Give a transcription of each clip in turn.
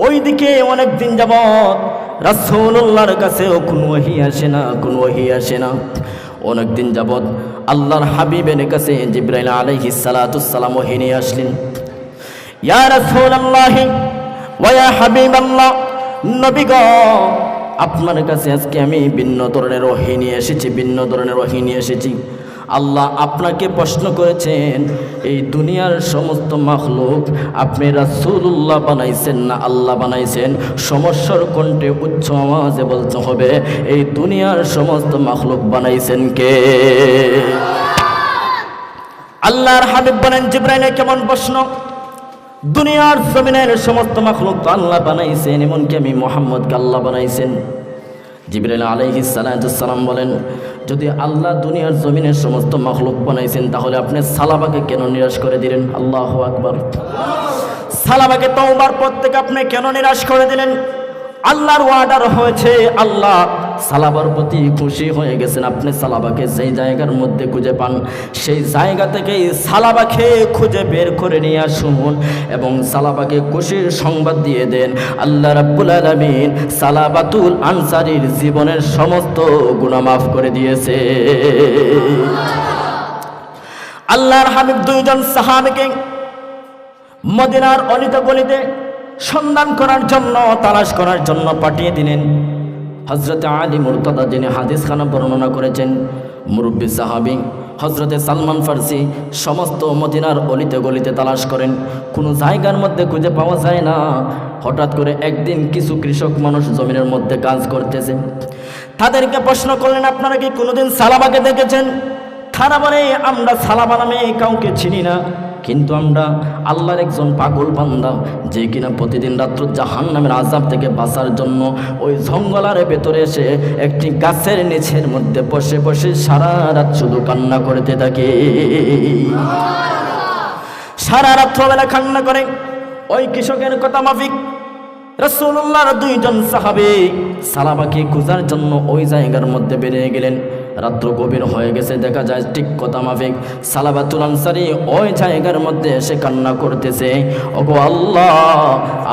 ওইদিকে অনেক দিন যাবত রাসূলুল্লাহর কাছেও কোনো ওহী আসে না, কোনো ওহী আসে না। অনেক দিন যাবত আল্লাহর হাবিবের কাছে জিবরাইল আলাইহিস সালাতু সালাম ওহী নিয়ে আসলেন। ইয়া রাসূলুল্লাহ ওয়া ইয়া হাবিবাল্লাহ, নবী গো, আপনার কাছে আজকে আমি ভিন্ন ধরনের ওহী নিয়ে এসেছি, ভিন্ন ধরনের ওহী নিয়ে এসেছি। আল্লাহ আপনাকে প্রশ্ন করেছেন, এই দুনিয়ার সমস্ত মাখলুক আপনি রাসূলুল্লাহ বানাইছেন না আল্লাহ বানাইছেন? সমস্যার কণ্ঠে উচ্চ আওয়াজে বলতে হবে, এই দুনিয়ার সমস্ত মাখলুক বানাইছেন কে? আল্লাহর হাবিব বলেন, জিবরাইলের কেমন প্রশ্ন? দুনিয়ার জমিনের সমস্ত মাখলুক তো আল্লাহ বানাইছেন, এমনকি আমি মুহাম্মদকে আল্লাহ বানাইছেন। জিবরাইল আলাইহিস সালাম বলেন, যদি আল্লাহ দুনিয়ার জমিনের সমস্ত মাখলুক বানাইছেন তাহলে আপনি সালাবাকে কেন নিরাশ করে দিলেন? আল্লাহু আকবার। সালাবাকে তওবার পর থেকে আপনি কেন নিরাশ করে দিলেন? আল্লাহর ওয়ার্ডার হয়েছে, আল্লাহ সালাবার প্রতি খুশি হয়ে গেছেন। আপনি সালাবাকে যেই জায়গার মধ্যে খুঁজে পান সেই জায়গা থেকে সালাবাকে খুঁজে বের করে নিয়ে আসুন এবং সালাবাকে খুশির সংবাদ দিয়ে দেন, আল্লাহ রাব্বুল আলামিন সালাবাতুল আনসারীর জীবনের সমস্ত গুনাহ মাফ করে দিয়েছে। আল্লাহর হাবিব দুইজন সাহাবীকে মদিনার অলিতে গলিতে সন্ধান করার জন্য, তালাশ করার জন্য পাঠিয়ে দিলেন। হযরত আলী মুরতাদা, যিনি হাদিস খানা বর্ণনা করেছেন, মুরব্বী সাহাবী হযরতে সালমান ফারসি সমস্ত মদিনার অলিতে গলিতে তালাশ করেন, কোনো জায়গার মধ্যে খুঁজে পাওয়া যায় না। হঠাৎ করে একদিন কিছু কৃষক মানুষ জমিনের মধ্যে কাজ করতেছে, তাদেরকে প্রশ্ন করলেন, আপনারা কি কোনোদিন সালাবাকে দেখেছেন? তারা বলে, আমরা সালাবা নামে কাউকে চিনি না, কিন্তু আমরা আল্লাহর একজন পাগল বান্দা যে কিনা প্রতিদিন রাত্র জাহান্নামের আযাব থেকে বাঁচার জন্য ওই জঙ্গলের ভেতরে এসে একটি গাছের নিচের মধ্যে বসে বসে সারা রাত শুধু কান্না করতে থাকে। সারা রাত্রবেলা কান্না করে। ওই কৃষকের কথা মাফিক রাসূলুল্লাহর দুইজন সাহাবী সালাবাকে খোঁজার জন্য ওই জায়গার মধ্যে বেরিয়ে গেলেন। রাত্র গভীর হয়ে গেছে, দেখা যায় ঠিক কথা মাফিক সালাবাতুল আনসারী ওই জায়গার মধ্যে এসে কান্না করতেছে, ওগো আল্লাহ,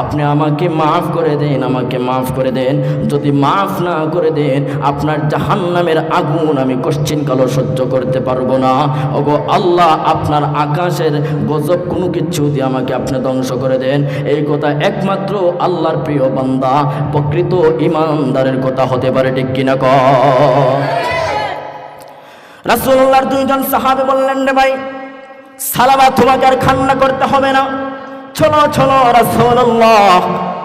আপনি আমাকে মাফ করে দেন, আমাকে মাফ করে দেন। যদি মাফ না করে দেন আপনার জাহান্নামের আগুন আমি কশ্চিনকালও সহ্য করতে পারবো না। ওগো আল্লাহ, আপনার আকাশের গজব কোনো কিছু দিয়ে আমাকে আপনি ধ্বংস করে দেন। এই কথা একমাত্র আল্লাহর প্রিয় বান্দা প্রকৃত ঈমানদারের কথা হতে পারে, ঠিক কিনা কও? রাসূলুল্লাহর দুইজন সাহাবী বললেন, রে ভাই সালাবা, তোমাকে আর কান্না করতে হবে না, চলো চলো, রাসূলুল্লাহ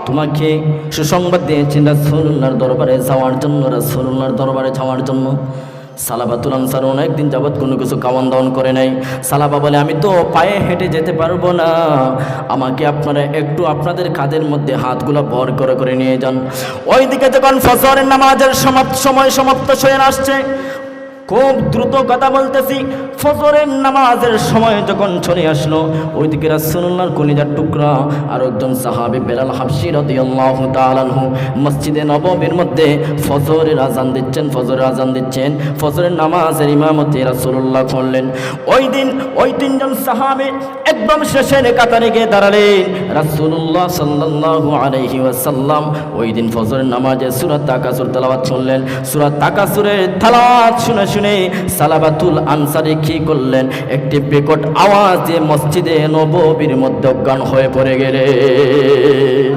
তোমাকে সুসংবাদ দিয়েছেন রাসূলুল্লাহর দরবারে যাওয়ার জন্য, রাসূলুল্লাহর দরবারে যাওয়ার জন্য। সালাবাতুল আনসার অনেকদিন যাবৎ কোনো কিছু খাওয়ান দাওয়ান করে নাই। সালাবা বলে, আমি তো পায়ে হেঁটে যেতে পারবো না, আমাকে আপনারা একটু আপনাদের কাঁধের মধ্যে হাতগুলো ভর করে করে নিয়ে যান। ওইদিকে যখন ফজরের নামাজের সময় সমাপ্ত হয়ে আসছে, খুব দ্রুত কথা বলতেছি, ফজরের নামাজের সময় যখন চলে আসলো, ওইদিকে রাসূলুল্লাহর কলিজার টুকরা আর একজন সাহাবী বেলাল হাবশী রাদিয়াল্লাহু তাআলা আনহু মসজিদে নববীর মধ্যে ফজরের আজান দিচ্ছেন, ফজরের আজান দিচ্ছেন। ফজরের নামাজের ইমামতি রাসূলুল্লাহ করলেন। ওই দিন ওই তিনজন সাহাবী একদম শেষের কাতারে গিয়ে দাঁড়ালেন। রাসূলুল্লাহ সাল্লাল্লাহু আলাইহি ওয়াসাল্লাম ওই দিন ফজরের নামাজে সূরা তাকাসুর তেলাওয়াত করলেন। সূরা তাকাসুরের তেলাওয়াত শুনে সালাবাতুল আনসারী কি করলেন, একটি বিকট আওয়াজে মসজিদে নববীর মধ্যে অজ্ঞান হয়ে পড়ে গেলেন।